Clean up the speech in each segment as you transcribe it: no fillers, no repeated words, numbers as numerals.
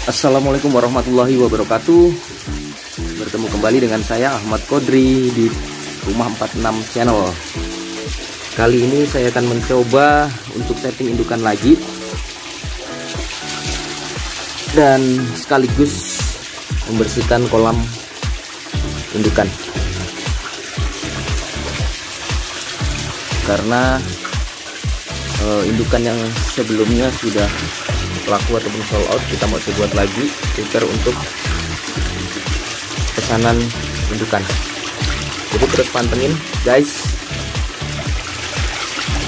Assalamualaikum warahmatullahi wabarakatuh. Bertemu kembali dengan saya Ahmad Kodri di Rumah 46 Channel. Kali ini saya akan mencoba untuk setting indukan lagi dan sekaligus membersihkan kolam indukan, karena indukan yang sebelumnya sudah laku ataupun sold out. Kita mau buat lagi prepare untuk pesanan indukan. Jadi terus pantengin guys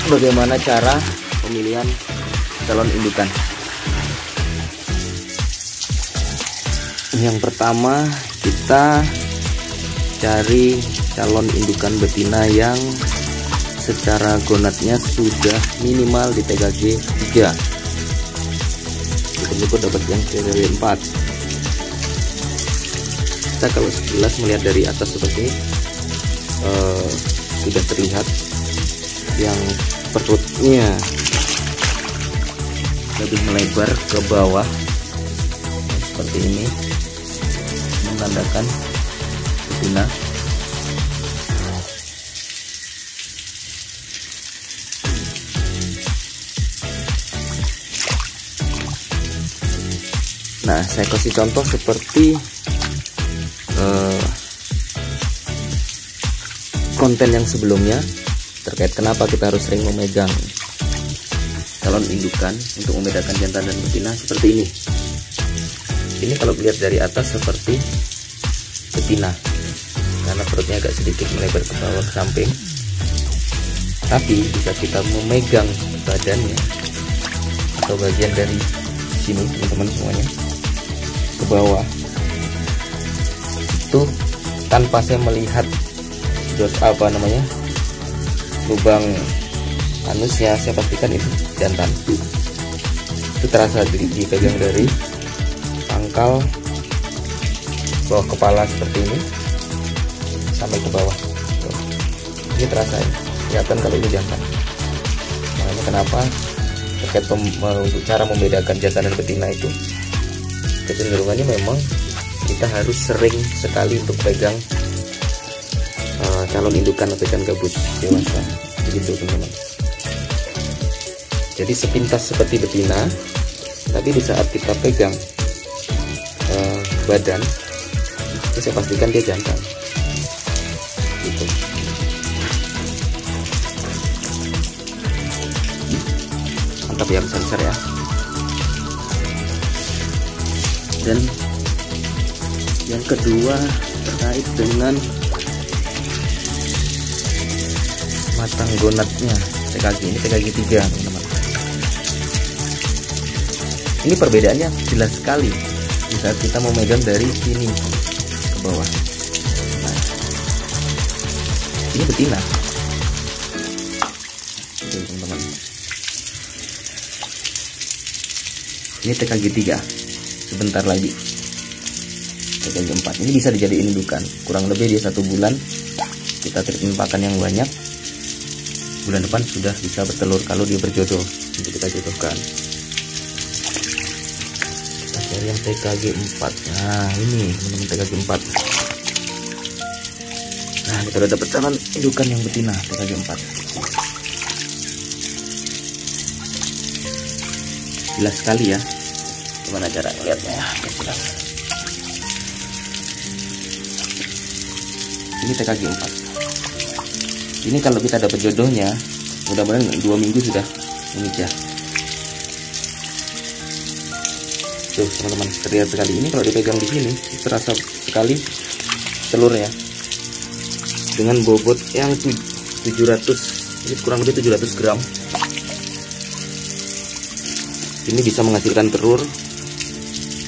bagaimana cara pemilihan calon indukan. Yang pertama kita cari calon indukan betina yang secara gonatnya sudah minimal di TKG 3. Syukur dapat yang TKG 4. Kita kalau sekilas melihat dari atas seperti ini, sudah terlihat yang perutnya lebih melebar ke bawah seperti ini, menandakan betina. Nah, saya kasih contoh seperti konten yang sebelumnya terkait kenapa kita harus sering memegang calon indukan untuk membedakan jantan dan betina seperti ini. Ini kalau lihat dari atas seperti betina karena perutnya agak sedikit melebar ke bawah ke samping, tapi bisa kita memegang badannya atau bagian dari sini teman-teman semuanya ke bawah itu tanpa saya melihat lubang anusnya, saya pastikan itu jantan. Itu terasa dipegang dari pangkal bawah kepala seperti ini sampai ke bawah. Tuh. Ini terasa ya, kelihatan kalau ini jantan. Makanya kenapa terkait untuk cara membedakan jantan dan betina itu kecenderungannya memang kita harus sering sekali untuk pegang calon indukan atau ikan gabus dewasa, begitu teman-teman. Jadi sepintas seperti betina, tapi di saat kita pegang badan itu saya pastikan dia jantan gitu. Mantap ya, besar-besar ya. Dan yang kedua terkait dengan matang gonatnya TKG, ini TKG 3 teman-teman. Ini perbedaannya jelas sekali di saat kita memegang dari sini ke bawah. Nah, ini betina. Oke teman-teman, ini TKG 3, sebentar lagi TKG 4. Ini bisa dijadiin indukan, kurang lebih dia 1 bulan kita treatment pakan yang banyak, bulan depan sudah bisa bertelur kalau dia berjodoh untuk kita jodohkan. Kita cari yang TKG 4. Nah ini teman-teman TKG 4. Nah kita udah dapat calon indukan yang betina TKG 4. Jelas sekali ya, gimana cara ngeliatnya ya, jelas. Ini TKG 4. Ini kalau kita dapat jodohnya, mudah-mudahan 2 minggu sudah memijah. Tuh teman-teman, terlihat sekali. Ini kalau dipegang di sini terasa sekali telurnya dengan bobot yang 700, ini kurang lebih 700 gram. Ini bisa menghasilkan telur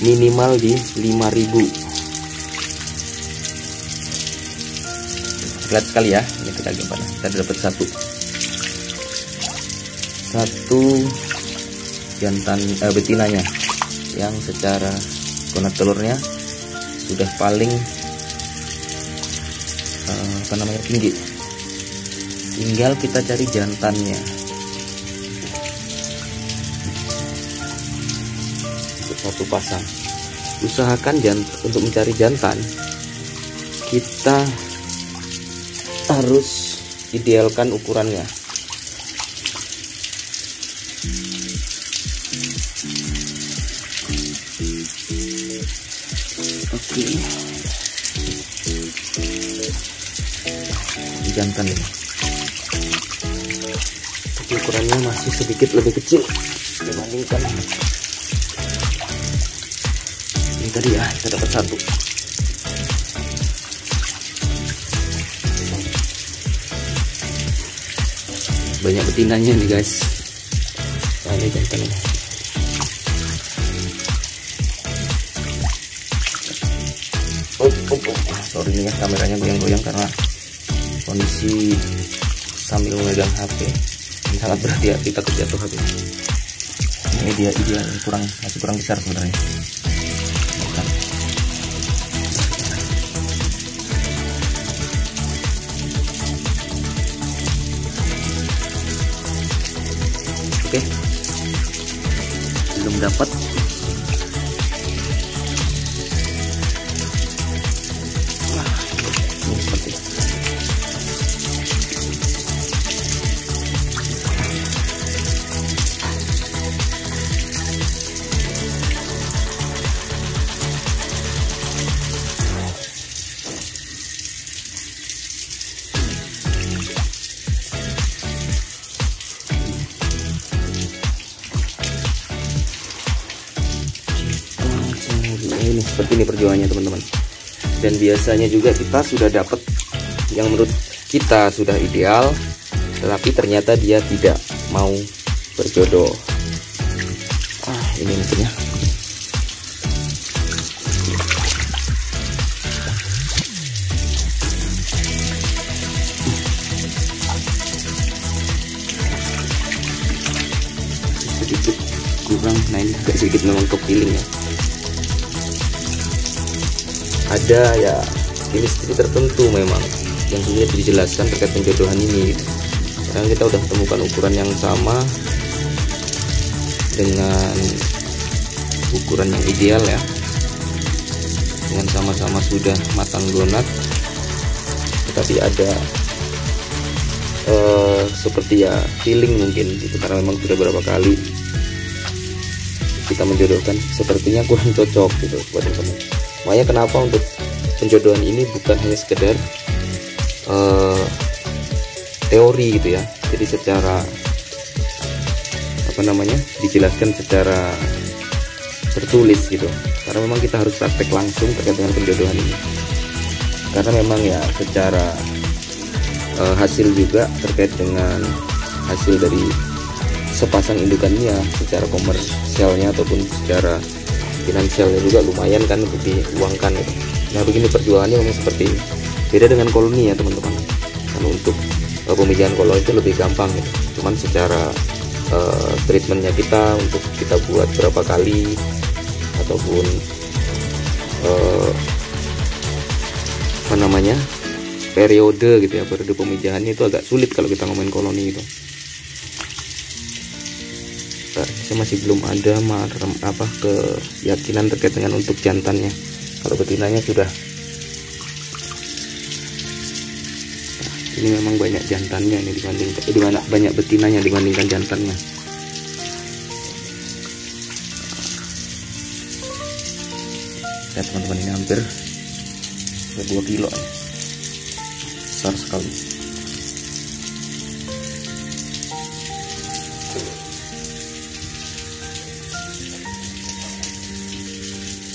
minimal di 5.000. Lihat sekali ya, ini TKG 4. Kita dapat satu jantan betinanya yang secara gonat telurnya sudah paling tinggi. Tinggal kita cari jantannya. Untuk satu pasang. usahakan untuk mencari jantan kita harus idealkan ukurannya. Oke, jantan ini, tapi ukurannya masih sedikit lebih kecil dibandingkan ini tadi ya. Kita dapat satu. Banyak betinanya nih guys. Nah, ini jantannya. Sorry nih ya, kameranya goyang-goyang karena kondisi sambil memegang HP. Ini sangat berhati-hati, takut jatuh HP. Ini dia masih kurang besar sebenarnya. Oke, belum dapat. Ini seperti ini perjuangannya teman-teman. Dan biasanya juga kita sudah dapat yang menurut kita sudah ideal, tetapi ternyata dia tidak mau berjodoh. Ini mungkinnya. Sedikit kurang, nah ini agak sedikit memang kepiling ya. Ada ya jenis-jenis tertentu memang yang sudah dijelaskan terkait penjodohan ini. Sekarang kita udah temukan ukuran yang sama dengan ukuran yang ideal ya, dengan sama-sama sudah matang gonat, tetapi ada seperti ya feeling mungkin itu karena memang sudah berapa kali kita menjodohkan, sepertinya kurang cocok gitu buat teman-teman. Makanya kenapa untuk penjodohan ini bukan hanya sekedar teori gitu ya, jadi secara dijelaskan secara tertulis gitu, karena memang kita harus praktek langsung terkait dengan penjodohan ini. Karena memang ya secara hasil juga terkait dengan hasil dari sepasang indukannya, secara komersialnya ataupun secara finansialnya juga lumayan kan untuk diuangkan gitu. Nah begini perjuangannya memang seperti ini. Beda dengan koloni ya teman-teman. Kalau untuk pemijahan koloni itu lebih gampang gitu. Cuman secara treatmentnya kita untuk kita buat berapa kali ataupun periode gitu ya, periode pemijahannya itu agak sulit kalau kita ngomongin koloni itu. Saya masih belum ada keyakinan terkait dengan untuk jantannya. Kalau betinanya sudah. Ini memang banyak jantannya ini dibandingkan banyak betinanya dibandingkan jantannya. Lihat teman-teman, ini hampir 2 kilo ya. Besar sekali.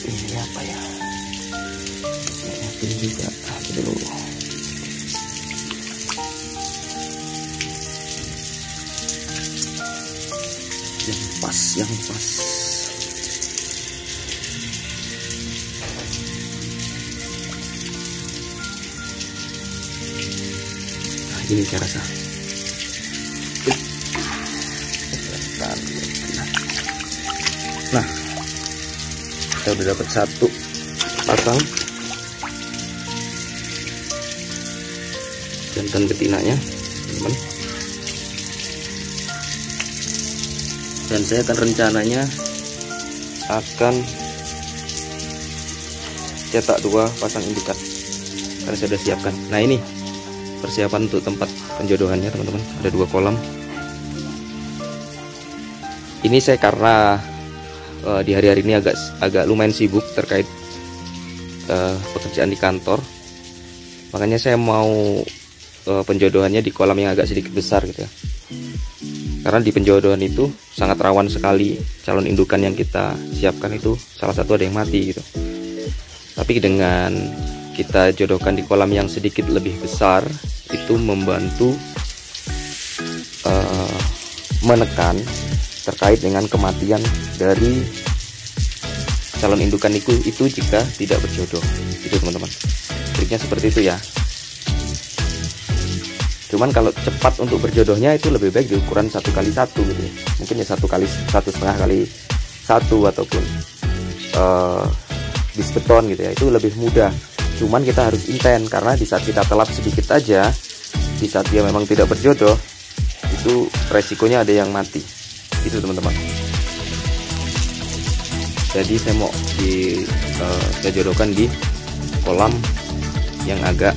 Ini apa ya? Ini juga dulu. Yang pas. Nah, ini saya rasa. Nah, kita udah dapat satu pasang jantan betinanya, teman-teman. Dan saya akan rencananya akan cetak 2 pasang indukan karena saya sudah siapkan. Nah, ini persiapan untuk tempat penjodohannya teman-teman. Ada 2 kolam. Ini saya karena di hari-hari ini agak lumayan sibuk terkait pekerjaan di kantor, makanya saya mau penjodohannya di kolam yang agak sedikit besar gitu ya. Karena di penjodohan itu sangat rawan sekali calon indukan yang kita siapkan itu salah satu ada yang mati gitu. Tapi dengan kita jodohkan di kolam yang sedikit lebih besar, itu membantu menekan terkait dengan kematian dari calon indukan itu jika tidak berjodoh. Itu teman-teman, triknya seperti itu ya. Cuman kalau cepat untuk berjodohnya itu lebih baik di ukuran 1x1 gitu ya. Mungkin ya 1,5 kali 1 ataupun bis beton gitu ya. Itu lebih mudah. Cuman kita harus intent, karena di saat kita telat sedikit aja, di saat dia memang tidak berjodoh, itu resikonya ada yang mati. Itu teman-teman. Jadi saya mau saya jodohkan di kolam yang agak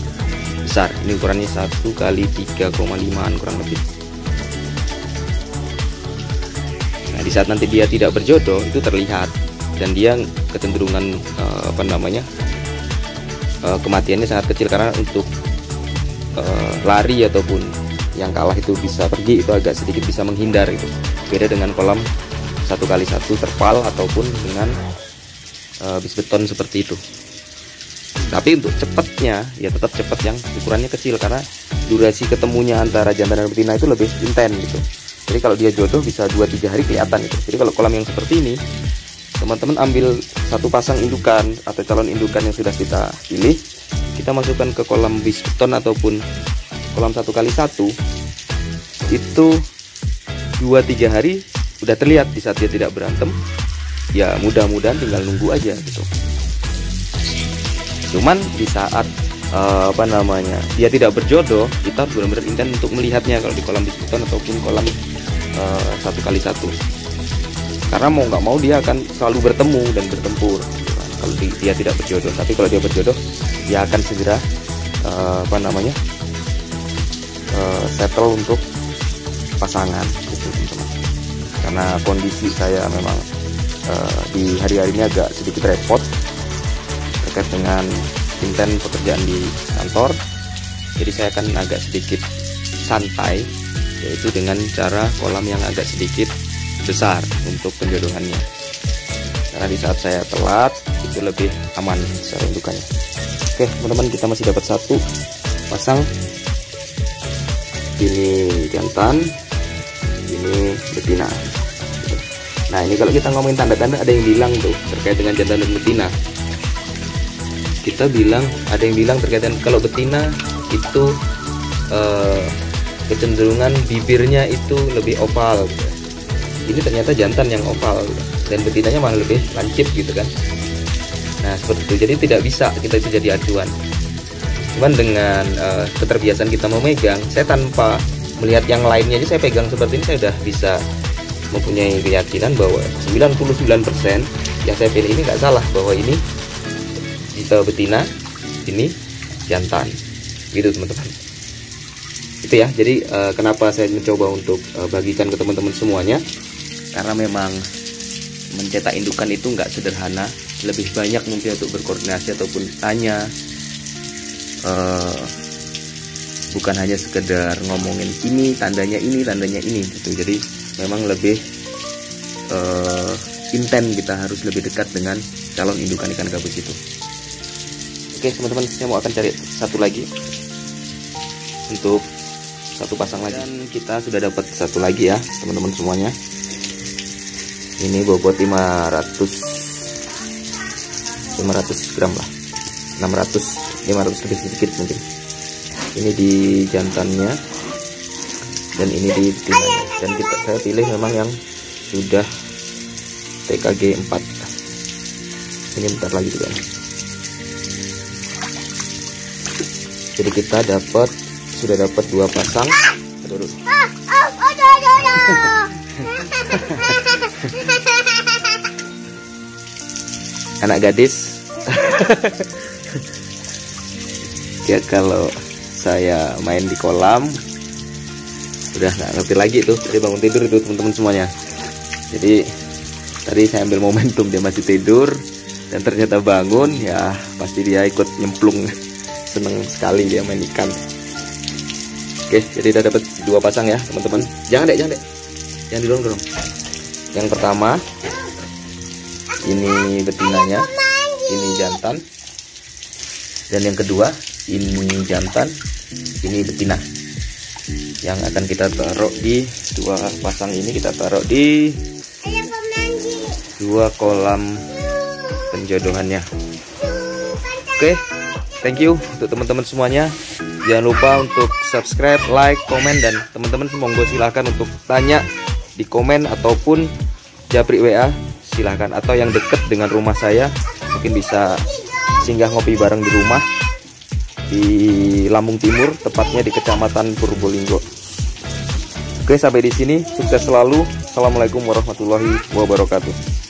besar. Ini ukurannya 1x3,5 kurang lebih. Nah, di saat nanti dia tidak berjodoh itu terlihat, dan dia kecenderungan kematiannya sangat kecil, karena untuk lari ataupun yang kalah itu bisa pergi, itu agak sedikit bisa menghindar itu. Beda dengan kolam 1x1 terpal ataupun dengan bis beton seperti itu. Tapi untuk cepatnya ya tetap cepat yang ukurannya kecil, karena durasi ketemunya antara jantan dan betina itu lebih intens gitu. Jadi kalau dia jodoh bisa 2-3 hari kelihatan gitu. Jadi kalau kolam yang seperti ini, teman-teman ambil 1 pasang indukan atau calon indukan yang sudah kita pilih, kita masukkan ke kolam bis beton ataupun kolam 1x1, itu 2-3 hari udah terlihat. Di saat dia tidak berantem, ya mudah-mudahan tinggal nunggu aja gitu. Cuman di saat dia tidak berjodoh, kita benar-benar intens untuk melihatnya kalau di kolam bis beton ataupun kolam 1x1. Karena mau nggak mau dia akan selalu bertemu dan bertempur kalau dia tidak berjodoh. Tapi kalau dia berjodoh, dia akan segera settle untuk pasangan gitu teman-teman. Karena kondisi saya memang di hari-hari ini agak sedikit repot terkait dengan intens pekerjaan di kantor, jadi saya akan agak sedikit santai, yaitu dengan cara kolam yang agak sedikit besar untuk penjodohannya. Karena di saat saya telat itu lebih aman secara indukannya. Oke teman-teman, kita masih dapat 1 pasang. Ini jantan, ini betina. Nah, ini kalau kita ngomongin tanda-tanda, ada yang bilang tuh terkait dengan jantan dan betina. Kita bilang, ada yang bilang terkait dengan kalau betina itu kecenderungan bibirnya itu lebih oval gitu. Ini ternyata jantan yang oval gitu. Dan betinanya malah lebih lancip gitu kan. Nah, seperti itu. Jadi tidak bisa kita itu jadi acuan. Cuman dengan keterbiasaan kita memegang, saya tanpa melihat yang lainnya aja saya pegang seperti ini, saya udah bisa mempunyai keyakinan bahwa 99% yang saya pilih ini nggak salah, bahwa ini betina, ini jantan, gitu teman-teman. Itu ya. Jadi kenapa saya mencoba untuk bagikan ke teman-teman semuanya, karena memang mencetak indukan itu nggak sederhana. Lebih banyak mungkin untuk berkoordinasi ataupun tanya, bukan hanya sekedar ngomongin ini tandanya ini gitu. Jadi memang lebih intens, kita harus lebih dekat dengan calon indukan ikan gabus itu. Oke teman-teman, saya mau akan cari 1 lagi untuk 1 pasang lagi. Dan kita sudah dapat 1 lagi ya teman-teman semuanya. Ini bobot 500 gram lah, 500 lebih sedikit mungkin. Ini di jantannya dan ini di betinanya. Dan saya pilih memang yang sudah TKG 4. Ini bentar lagi juga. Jadi kita sudah dapat 2 pasang. Anak gadis Ya kalau saya main di kolam udah nggak ngerti lagi tuh, jadi bangun tidur itu teman-teman semuanya. Jadi tadi saya ambil momentum dia masih tidur dan ternyata bangun, ya pasti dia ikut nyemplung. Seneng sekali dia main ikan. Oke, jadi udah dapat 2 pasang ya teman-teman. Jangan dek, jangan didorong. Yang pertama ini betinanya, ini jantan. Dan yang kedua ini jantan, ini betina. Yang akan kita taruh di 2 pasang ini, kita taruh di 2 kolam penjodohannya. Oke, thank you untuk teman-teman semuanya. Jangan lupa untuk subscribe, like, komen, dan teman-teman monggo silahkan untuk tanya di komen ataupun japri WA silahkan. Atau yang dekat dengan rumah saya mungkin bisa singgah ngopi bareng di rumah di Lampung Timur, tepatnya di Kecamatan Purbolinggo. Oke, sampai di sini, sukses selalu. Assalamualaikum warahmatullahi wabarakatuh.